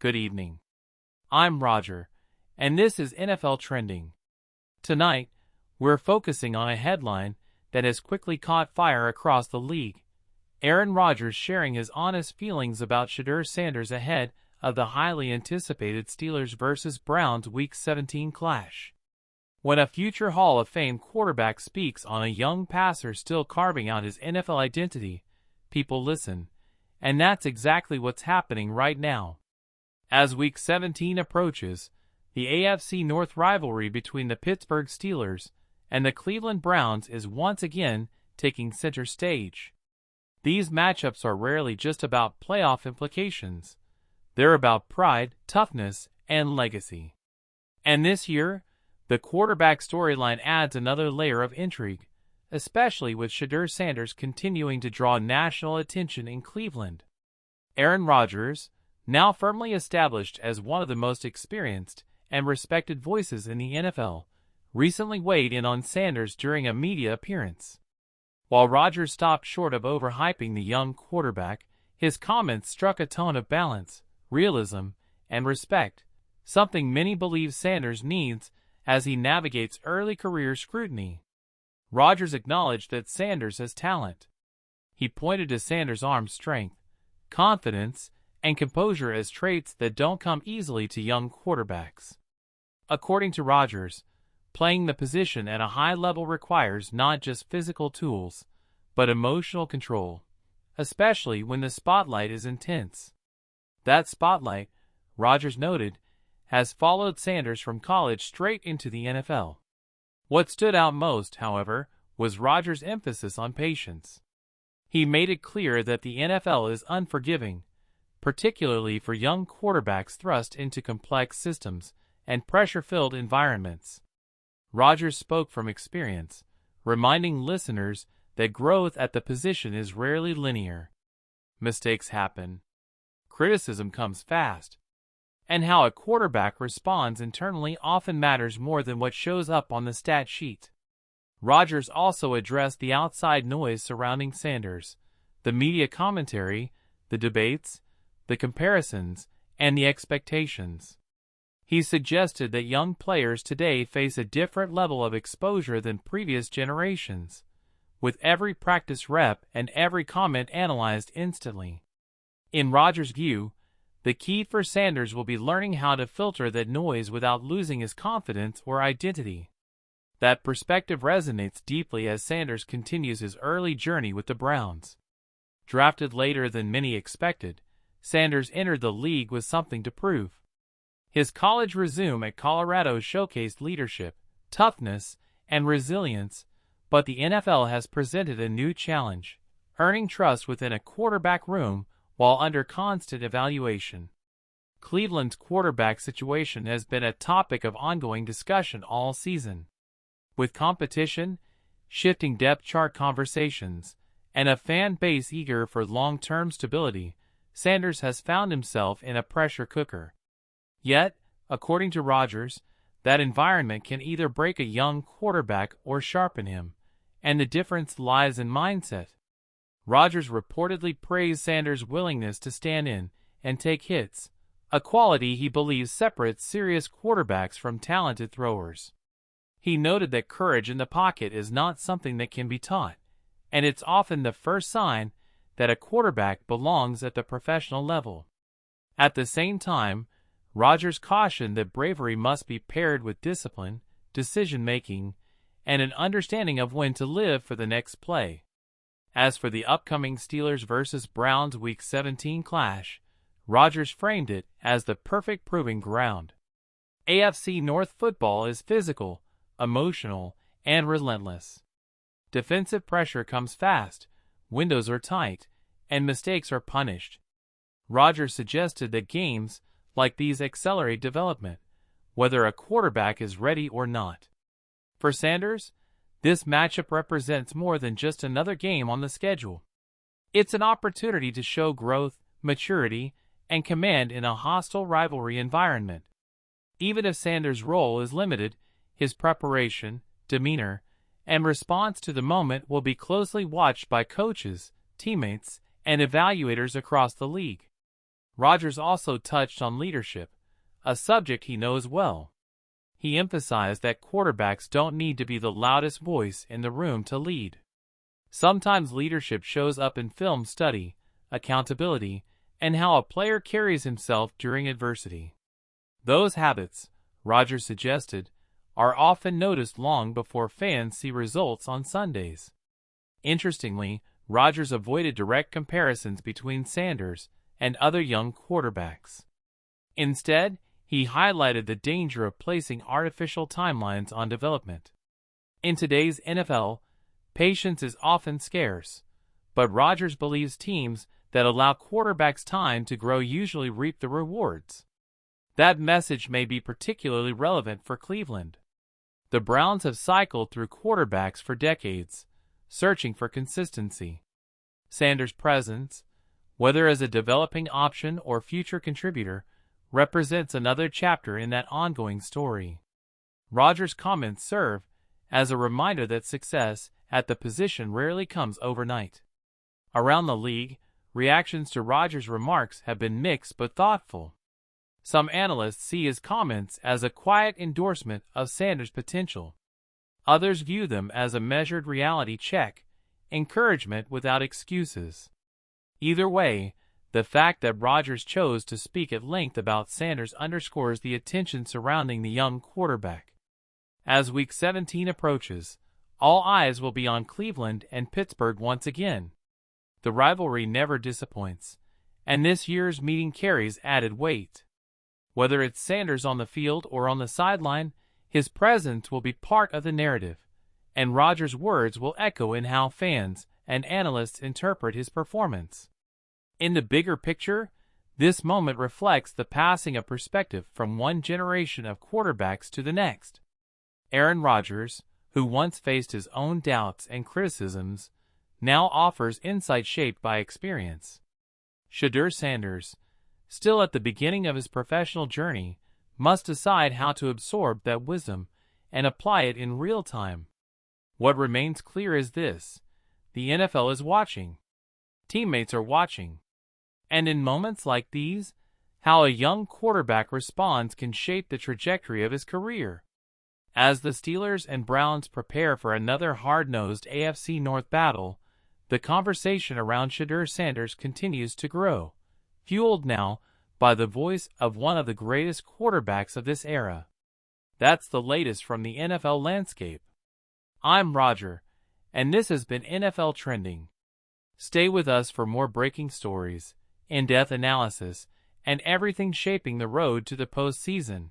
Good evening. I'm Roger, and this is NFL Trending. Tonight, we're focusing on a headline that has quickly caught fire across the league. Aaron Rodgers sharing his honest feelings about Shedeur Sanders ahead of the highly anticipated Steelers vs. Browns Week 17 clash. When a future Hall of Fame quarterback speaks on a young passer still carving out his NFL identity, people listen, and that's exactly what's happening right now. As Week 17 approaches, the AFC North rivalry between the Pittsburgh Steelers and the Cleveland Browns is once again taking center stage. These matchups are rarely just about playoff implications. They're about pride, toughness, and legacy. And this year, the quarterback storyline adds another layer of intrigue, especially with Shedeur Sanders continuing to draw national attention in Cleveland. Aaron Rodgers, now firmly established as one of the most experienced and respected voices in the NFL, recently weighed in on Sanders during a media appearance. While Rodgers stopped short of overhyping the young quarterback, his comments struck a tone of balance, realism, and respect, something many believe Sanders needs as he navigates early career scrutiny. Rodgers acknowledged that Sanders has talent. He pointed to Sanders' arm strength, confidence, and composure as traits that don't come easily to young quarterbacks. According to Rodgers, playing the position at a high level requires not just physical tools, but emotional control, especially when the spotlight is intense. That spotlight, Rodgers noted, has followed Sanders from college straight into the NFL. What stood out most, however, was Rodgers' emphasis on patience. He made it clear that the NFL is unforgiving, particularly for young quarterbacks thrust into complex systems and pressure-filled environments. Rodgers spoke from experience, reminding listeners that growth at the position is rarely linear. Mistakes happen. Criticism comes fast. And how a quarterback responds internally often matters more than what shows up on the stat sheet. Rodgers also addressed the outside noise surrounding Sanders, the media commentary, the debates, the comparisons, and the expectations. He suggested that young players today face a different level of exposure than previous generations, with every practice rep and every comment analyzed instantly. In Rodgers' view, the key for Sanders will be learning how to filter that noise without losing his confidence or identity. That perspective resonates deeply as Sanders continues his early journey with the Browns. Drafted later than many expected, Sanders entered the league with something to prove. His college resume at Colorado showcased leadership, toughness, and resilience, but the NFL has presented a new challenge, earning trust within a quarterback room while under constant evaluation. Cleveland's quarterback situation has been a topic of ongoing discussion all season. With competition, shifting depth chart conversations, and a fan base eager for long-term stability, Sanders has found himself in a pressure cooker. Yet, according to Rodgers, that environment can either break a young quarterback or sharpen him, and the difference lies in mindset. Rodgers reportedly praised Sanders' willingness to stand in and take hits, a quality he believes separates serious quarterbacks from talented throwers. He noted that courage in the pocket is not something that can be taught, and it's often the first sign that a quarterback belongs at the professional level. At the same time, Rodgers cautioned that bravery must be paired with discipline, decision-making, and an understanding of when to live for the next play. As for the upcoming Steelers vs. Browns Week 17 clash, Rodgers framed it as the perfect proving ground. AFC North football is physical, emotional, and relentless. Defensive pressure comes fast, windows are tight, and mistakes are punished. Rodgers suggested that games like these accelerate development, whether a quarterback is ready or not. For Sanders, this matchup represents more than just another game on the schedule. It's an opportunity to show growth, maturity, and command in a hostile rivalry environment. Even if Sanders' role is limited, his preparation, demeanor, and response to the moment will be closely watched by coaches, teammates, and evaluators across the league. Rodgers also touched on leadership, a subject he knows well. He emphasized that quarterbacks don't need to be the loudest voice in the room to lead. Sometimes leadership shows up in film study, accountability, and how a player carries himself during adversity. Those habits, Rodgers suggested, are often noticed long before fans see results on Sundays. Interestingly, Rodgers avoided direct comparisons between Sanders and other young quarterbacks. Instead, he highlighted the danger of placing artificial timelines on development. In today's NFL, patience is often scarce, but Rodgers believes teams that allow quarterbacks time to grow usually reap the rewards. That message may be particularly relevant for Cleveland. The Browns have cycled through quarterbacks for decades, searching for consistency. Sanders' presence, whether as a developing option or future contributor, represents another chapter in that ongoing story. Rodgers' comments serve as a reminder that success at the position rarely comes overnight. Around the league, reactions to Rodgers' remarks have been mixed but thoughtful. Some analysts see his comments as a quiet endorsement of Sanders' potential. Others view them as a measured reality check, encouragement without excuses. Either way, the fact that Rodgers chose to speak at length about Sanders underscores the attention surrounding the young quarterback. As Week 17 approaches, all eyes will be on Cleveland and Pittsburgh once again. The rivalry never disappoints, and this year's meeting carries added weight. Whether it's Sanders on the field or on the sideline, his presence will be part of the narrative, and Rodgers' words will echo in how fans and analysts interpret his performance. In the bigger picture, this moment reflects the passing of perspective from one generation of quarterbacks to the next. Aaron Rodgers, who once faced his own doubts and criticisms, now offers insight shaped by experience. Shedeur Sanders, still at the beginning of his professional journey, must decide how to absorb that wisdom and apply it in real time. What remains clear is this: the NFL is watching. Teammates are watching. And in moments like these, how a young quarterback responds can shape the trajectory of his career. As the Steelers and Browns prepare for another hard-nosed AFC North battle, the conversation around Shedeur Sanders continues to grow, fueled now by the voice of one of the greatest quarterbacks of this era. That's the latest from the NFL landscape. I'm Roger, and this has been NFL Trending. Stay with us for more breaking stories, in-depth analysis, and everything shaping the road to the postseason.